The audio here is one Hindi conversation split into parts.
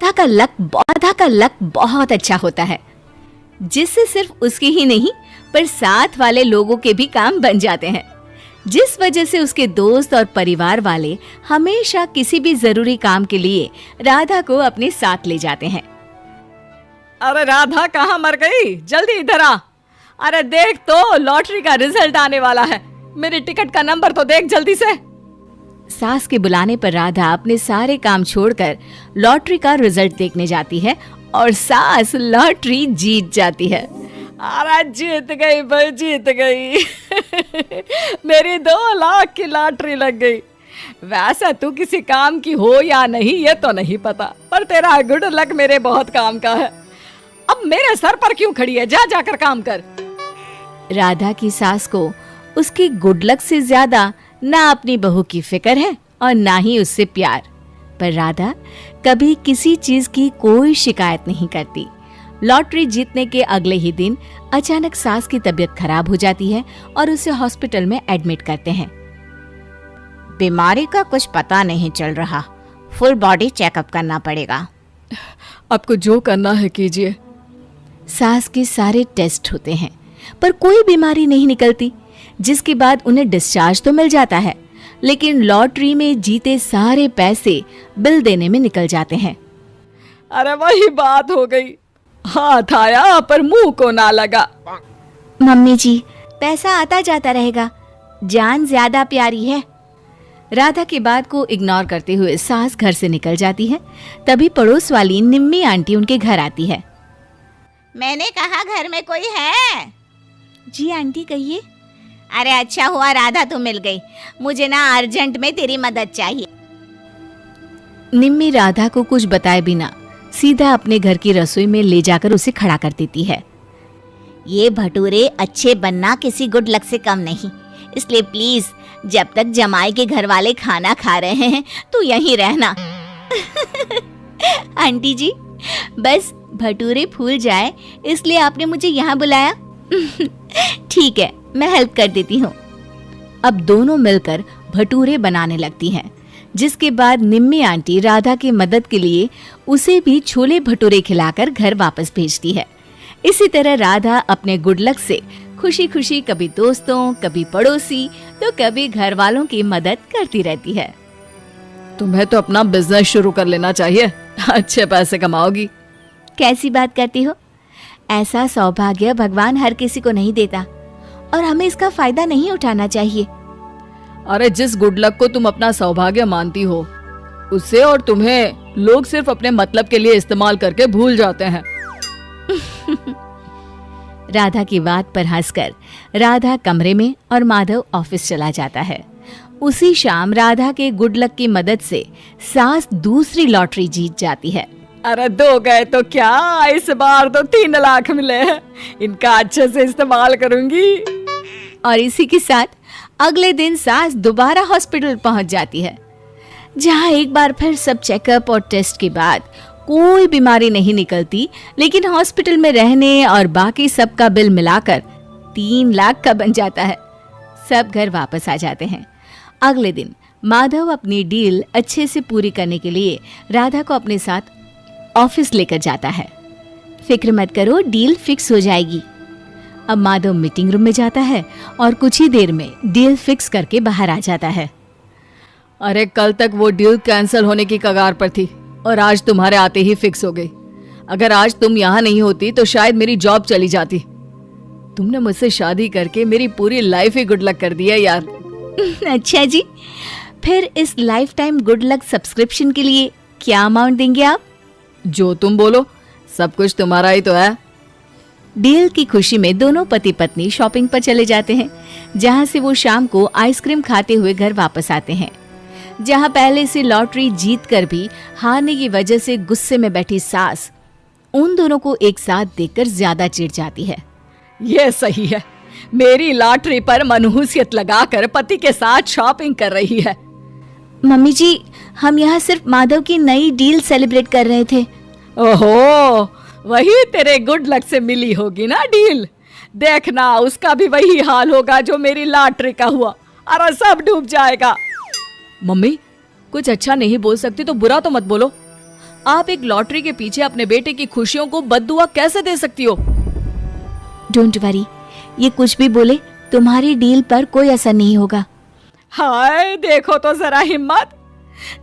राधा का लक बहुत अच्छा होता है, जिससे सिर्फ उसके ही नहीं पर साथ वाले लोगों के भी काम बन जाते हैं, जिस वजह से उसके दोस्त और परिवार वाले हमेशा किसी भी जरूरी काम के लिए राधा को अपने साथ ले जाते हैं। अरे राधा कहाँ मर गई? जल्दी इधर आ। अरे देख तो, लॉटरी का रिजल्ट आने वाला है। मेरी टिकट का नंबर तो देख जल्दी से। सास के बुलाने पर राधा अपने सारे काम छोड़कर लॉटरी का रिजल्ट देखने जाती है और सास लॉटरी जीत जाती है। अरे जीत गई भाई, जीत गई। मेरी 2 लाख की लॉटरी लग गई। वैसे तू किसी काम की हो या नहीं ये तो नहीं पता, पर तेरा गुड लक मेरे बहुत काम का है। अब मेरे सर पर क्यों खड़ी है? जा जाकर काम कर। राधा की सास को उसकी गुड लक से ज्यादा ना अपनी बहू की फिक्र है और ना ही उससे प्यार, पर राधा कभी किसी चीज की कोई शिकायत नहीं करती। लॉटरी जीतने के अगले ही दिन अचानक सास की तबीयत खराब हो जाती है और उसे हॉस्पिटल में एडमिट करते हैं। बीमारी का कुछ पता नहीं चल रहा, फुल बॉडी चेकअप करना पड़ेगा। आपको जो करना है कीजिए। सास के सारे टेस्ट होते हैं पर कोई बीमारी नहीं निकलती, जिसके बाद उन्हें डिस्चार्ज तो मिल जाता है, लेकिन लॉटरी में जीते सारे पैसे बिल देने में निकल जाते हैं। अरे वही बात हो गई, हाथ आया पर मुंह को ना लगा। मम्मी जी, पैसा आता जाता रहेगा, जान ज्यादा प्यारी है। राधा की बात को इग्नोर करते हुए सास घर से निकल जाती है। तभी पड़ोस वाली निम्मी आंटी उनके घर आती है। मैंने कहा घर में कोई है? जी आंटी कहिए। अरे अच्छा हुआ राधा तू मिल गई, मुझे ना अर्जेंट में तेरी मदद चाहिए। निम्मी राधा को कुछ बताए बिना सीधा अपने घर की रसोई में ले जाकर उसे खड़ा कर देती है। ये भटूरे अच्छे बनना किसी गुड लक से कम नहीं, इसलिए प्लीज जब तक जमाई के घर वाले खाना खा रहे हैं तू यहीं रहना। आंटी जी, बस भटूरे फूल जाए इसलिए आपने मुझे यहाँ बुलाया। ठीक है, मैं हेल्प कर देती हूँ। अब दोनों मिलकर भटूरे बनाने लगती हैं, जिसके बाद निम्मी आंटी राधा की मदद के लिए उसे भी छोले भटूरे खिलाकर घर वापस भेजती है। इसी तरह राधा अपने गुड लक से खुशी खुशी कभी दोस्तों, कभी पड़ोसी तो कभी घर वालों की मदद करती रहती है। तुम्हें तो अपना बिजनेस शुरू कर लेना चाहिए, अच्छे पैसे कमाओगी। कैसी बात करती हो? ऐसा सौभाग्य भगवान हर किसी को नहीं देता और हमें इसका फायदा नहीं उठाना चाहिए। अरे जिस गुड लक को तुम अपना सौभाग्य मानती हो उसे और तुम्हें लोग सिर्फ अपने मतलब के लिए इस्तेमाल करके भूल जाते हैं। राधा की बात पर हंसकर राधा कमरे में और माधव ऑफिस चला जाता है। उसी शाम राधा के गुड लक की मदद से सास दूसरी लॉटरी जीत जाती है। अरे 2 गए तो क्या, इस बार तो 3 लाख मिले हैं, इनका अच्छे से इस्तेमाल करूंगी। और इसी के साथ अगले दिन सास दोबारा हॉस्पिटल पहुंच जाती है, जहां एक बार फिर सब चेकअप और टेस्ट के बाद कोई बीमारी नहीं निकलती, लेकिन हॉस्पिटल में रहने और बाकी सब का बिल मिलाकर 3 लाख का बन जाता है। सब घर वापस आ जाते हैं। अगले दिन माधव अपनी डील अच्छे से पूरी करने के लिए राधा को अपने साथ ऑफिस लेकर जाता है। फिक्र मत करो, डील फिक्स हो जाएगी। अब माधव मीटिंग रूम में जाता है और कुछ ही देर में डील फिक्स करके बाहर आ जाता है। अरे कल तक वो डील कैंसिल होने की कगार पर थी और आज तुम्हारे आते ही फिक्स हो गई। अगर आज तुम यहाँ नहीं होती तो शायद मेरी जॉब चली जाती। तुमने मुझसे शादी करके मेरी पूरी लाइफ ही गुड लक कर दी है यार। अच्छा जी, फिर इस life time good luck subscription के लिए क्या अमाउंट देंगे आप? जो तुम बोलो, सब कुछ तुम्हारा ही तो है। डील की खुशी में दोनों पति पत्नी शॉपिंग पर चले जाते हैं, जहां से वो शाम को आइसक्रीम खाते हुए घर वापस आते हैं। जहां पहले से लॉटरी जीतकर भी हारने की वजह से गुस्से में बैठी सास उन दोनों को एक साथ देखकर ज्यादा चिढ़ जाती है। ये सही है, मेरी लॉटरी पर मनहूसियत लगाकर पति के साथ शॉपिंग कर रही है। मम्मी जी, हम यहाँ सिर्फ माधव की नई डील सेलिब्रेट कर रहे थे। ओहो, वही तेरे गुड लक से मिली होगी ना डील। देखना उसका भी वही हाल होगा जो मेरी लॉटरी का हुआ। अरे सब डूब जाएगा। मम्मी, कुछ अच्छा नहीं बोल सकती तो बुरा तो मत बोलो। आप एक लॉटरी के पीछे अपने बेटे की खुशियों को बद्दुआ कैसे दे सकती हो? डोंट वरी, ये कुछ भी बोले तुम्हारी डील पर कोई असर नहीं होगा। हाय देखो तो जरा हिम्मत।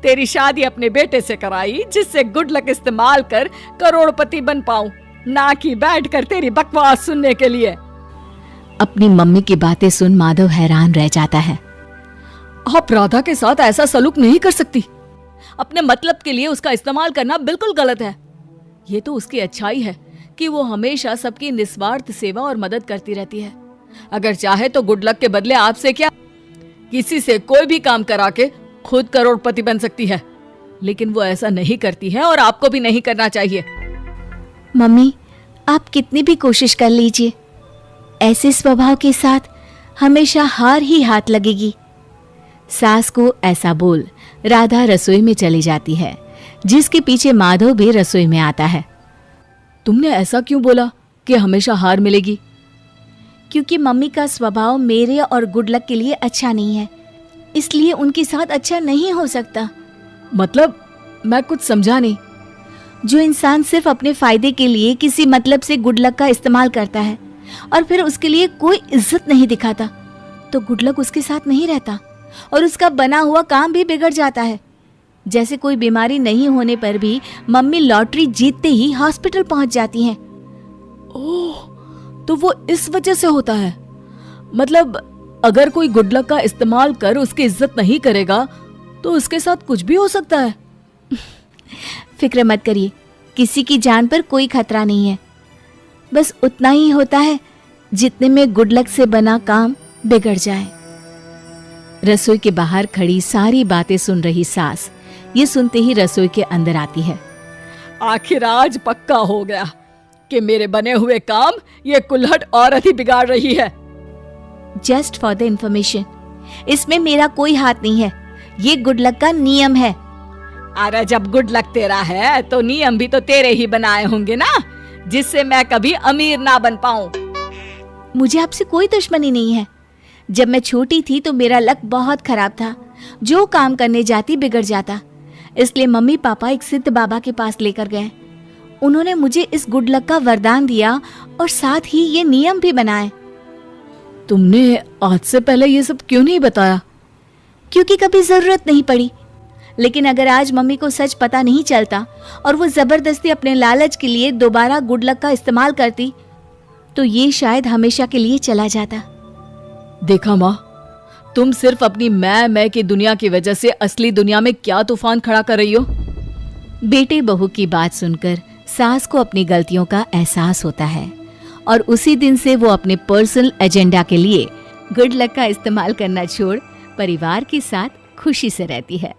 तेरी शादी अपने बेटे से कराई जिससे गुड लक इस्तेमाल कर करोड़पति बन पाऊं, ना कि बैठकर तेरी बकवास सुनने के लिए। अपनी मम्मी की बातें सुन माधव हैरान रह जाता है। आप राधा के साथ ऐसा सलूक नहीं कर सकती। अपने मतलब के लिए उसका इस्तेमाल करना बिल्कुल गलत है। ये तो उसकी अच्छाई है कि वो हमेशा सबकी निस्वार्थ सेवा और मदद करती रहती है। अगर चाहे तो गुड लक के बदले आपसे क्या किसी से कोई भी काम करा के खुद करोड़पति बन सकती है, लेकिन वो ऐसा नहीं करती है और आपको भी नहीं करना चाहिए। मम्मी, आप कितनी भी कोशिश कर लीजिए, ऐसे स्वभाव के साथ हमेशा हार ही हाथ लगेगी। सास को ऐसा बोल राधा रसोई में चली जाती है, जिसके पीछे माधव भी रसोई में आता है। तुमने ऐसा क्यों बोला कि हमेशा हार मिलेगी? क्योंकि मम्मी का स्वभाव मेरे और गुड लक के लिए अच्छा नहीं है, इसलिए उनके साथ अच्छा नहीं हो सकता। मतलब मैं कुछ समझा नहीं। जो इंसान सिर्फ अपने फायदे के लिए किसी मतलब से गुड लक का इस्तेमाल करता है और फिर उसके लिए कोई इज्जत नहीं दिखाता, तो गुड लक उसके साथ नहीं रहता और उसका बना हुआ काम भी बिगड़ जाता है। जैसे कोई बीमारी नहीं होने पर भी मम्मी लॉटरी जीतते ही हॉस्पिटल पहुंच जाती हैं। ओह, तो वो इस वजह से होता है। मतलब अगर कोई गुड लक का इस्तेमाल कर उसकी इज्जत नहीं करेगा तो उसके साथ कुछ भी हो सकता है। फिक्र मत करिए, किसी की जान पर कोई खतरा नहीं है। बस उतना ही होता है जितने में गुड लक से बना काम बिगड़ जाए। रसोई के बाहर खड़ी सारी बातें सुन रही सास ये सुनते ही रसोई के अंदर आती है। आखिर आज पक्का हो गया कि मेरे बने हुए काम ये कुल्हड़ औरत ही बिगाड़ रही है। जस्ट फॉर द इंफॉर्मेशन, इसमें मेरा कोई हाथ नहीं है, ये गुड लक का नियम है। अरे जब गुड लक तेरा है तो नियम भी तो तेरे ही बनाए होंगे ना, जिससे मैं कभी अमीर ना बन पाऊं। मुझे आपसे कोई दुश्मनी नहीं है। जब मैं छोटी थी तो मेरा लक बहुत खराब था, जो काम करने जाती बिगड़ जाता। इसलिए मम्मी पापा एक सिद्ध बाबा के पास लेकर गए। उन्होंने मुझे इस गुड लक का वरदान दिया और साथ ही ये नियम भी बनाए। तुमने आज से पहले ये सब क्यों नहीं बताया? क्योंकि कभी जरूरत नहीं पड़ी। लेकिन अगर आज मम्मी को सच पता नहीं चलता और वो जबरदस्ती अपने लालच के लिए दोबारा गुड लक का इस्तेमाल करती, तो ये शायद हमेशा के लिए चला जाता। देखा माँ, तुम सिर्फ अपनी मैं की दुनिया की वजह से असली दुनिया में क्या तूफान खड़ा कर रही हो। बेटे बहू की बात सुनकर सास को अपनी गलतियों का एहसास होता है और उसी दिन से वो अपने पर्सनल एजेंडा के लिए गुड लक का इस्तेमाल करना छोड़ परिवार के साथ खुशी से रहती है।